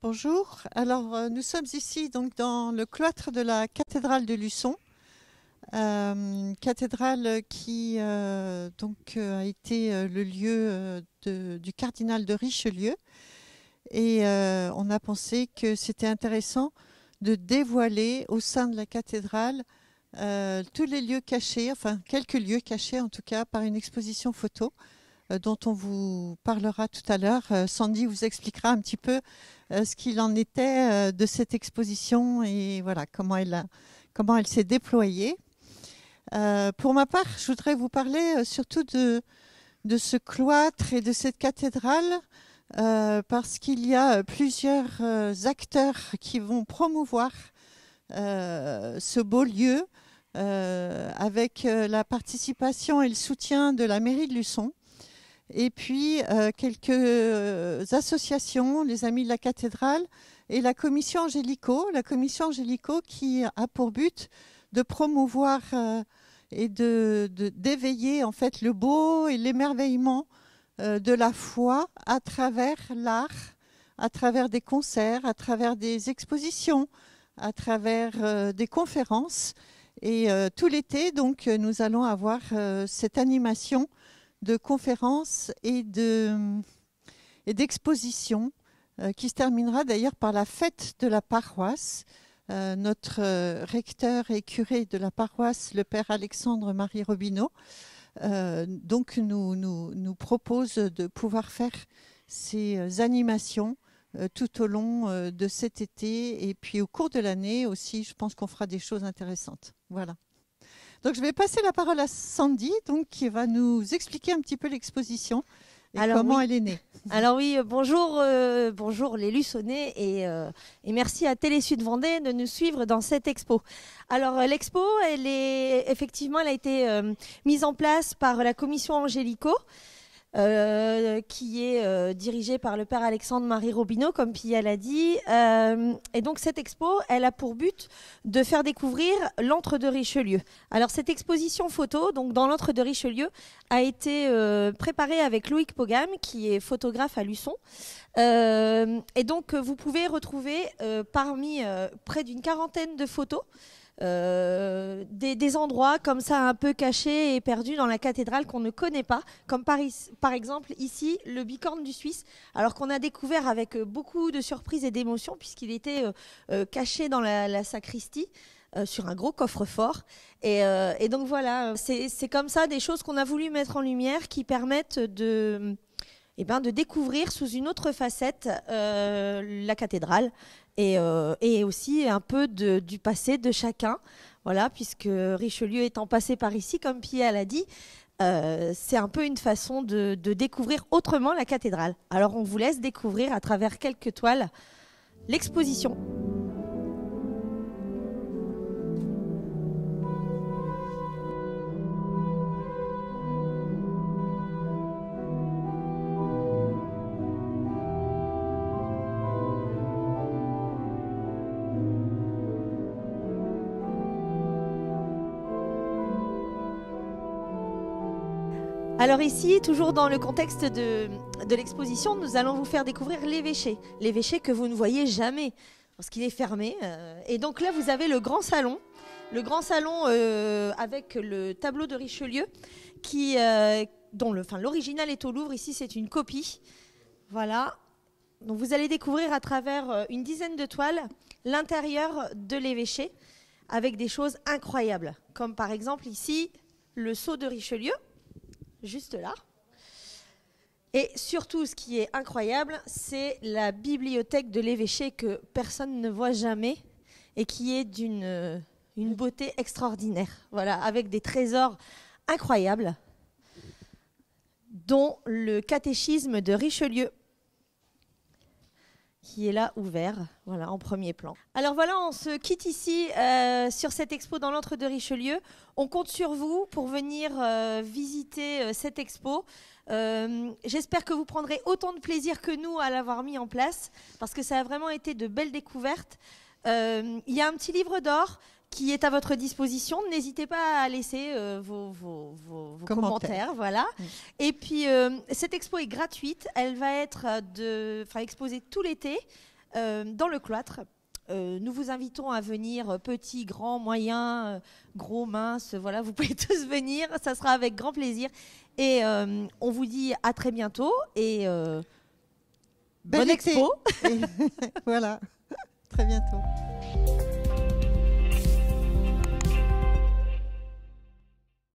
Bonjour. Alors, nous sommes ici donc dans le cloître de la cathédrale de Luçon, cathédrale qui a été le lieu du cardinal de Richelieu. Et on a pensé que c'était intéressant de dévoiler au sein de la cathédrale tous les lieux cachés, enfin quelques lieux cachés en tout cas, par une exposition photo dont on vous parlera tout à l'heure. Sandy vous expliquera un petit peu ce qu'il en était de cette exposition et voilà comment elle s'est déployée. Pour ma part, je voudrais vous parler surtout de ce cloître et de cette cathédrale parce qu'il y a plusieurs acteurs qui vont promouvoir ce beau lieu avec la participation et le soutien de la mairie de Luçon. Et puis quelques associations, les Amis de la cathédrale et la Commission Angélico. La Commission Angélico qui a pour but de promouvoir et d'éveiller en fait le beau et l'émerveillement de la foi à travers l'art, à travers des concerts, à travers des expositions, à travers des conférences. Et tout l'été, donc, nous allons avoir cette animation de conférences et d'expositions qui se terminera d'ailleurs par la fête de la paroisse. Notre recteur et curé de la paroisse, le père Alexandre-Marie Robineau, donc nous propose de pouvoir faire ces animations tout au long de cet été et puis au cours de l'année aussi. Je pense qu'on fera des choses intéressantes. Voilà. Donc, je vais passer la parole à Sandy, donc, qui va nous expliquer un petit peu l'exposition et comment elle est née. Alors oui, bonjour les Luçonnais et merci à Télé Sud Vendée de nous suivre dans cette expo. Alors l'expo, elle a été mise en place par la Commission Angélico. Qui est dirigée par le père Alexandre-Marie Robineau, comme Pia l'a dit. Et donc cette expo, elle a pour but de faire découvrir l'antre de Richelieu. Alors cette exposition photo, donc dans l'antre de Richelieu, a été préparée avec Loïc Pogam, qui est photographe à Luçon. Et donc vous pouvez retrouver parmi près d'une quarantaine de photos des endroits comme ça un peu cachés et perdus dans la cathédrale qu'on ne connaît pas, comme par exemple ici le bicorne du Suisse, alors qu'on a découvert avec beaucoup de surprises et d'émotions puisqu'il était caché dans la sacristie sur un gros coffre-fort et donc voilà, c'est comme ça des choses qu'on a voulu mettre en lumière qui permettent de découvrir sous une autre facette la cathédrale et aussi un peu du passé de chacun. Voilà, puisque Richelieu étant passé par ici, comme Pia l'a dit, c'est un peu une façon de découvrir autrement la cathédrale. Alors on vous laisse découvrir à travers quelques toiles l'exposition. Alors ici, toujours dans le contexte de l'exposition, nous allons vous faire découvrir l'évêché que vous ne voyez jamais parce qu'il est fermé. Et donc là, vous avez le grand salon avec le tableau de Richelieu dont l'original est au Louvre. Ici, c'est une copie. Voilà. Donc vous allez découvrir à travers une dizaine de toiles l'intérieur de l'évêché avec des choses incroyables, comme par exemple ici le sceau de Richelieu. Juste là. Et surtout, ce qui est incroyable, c'est la bibliothèque de l'évêché que personne ne voit jamais et qui est d'une beauté extraordinaire. Voilà, avec des trésors incroyables, dont le catéchisme de Richelieu, qui est là ouvert, voilà, en premier plan. Alors voilà, on se quitte ici sur cette expo dans l'antre de Richelieu. On compte sur vous pour venir visiter cette expo. J'espère que vous prendrez autant de plaisir que nous à l'avoir mis en place, parce que ça a vraiment été de belles découvertes. Il y a un petit livre d'or qui est à votre disposition. N'hésitez pas à laisser vos commentaires. Voilà. Et puis, cette expo est gratuite. Elle va être exposée tout l'été. dans le cloître. Nous vous invitons à venir, petits, grands, moyens, gros, minces, voilà, vous pouvez tous venir, ça sera avec grand plaisir. Et on vous dit à très bientôt et bonne Bel été. expo. Et voilà, très bientôt.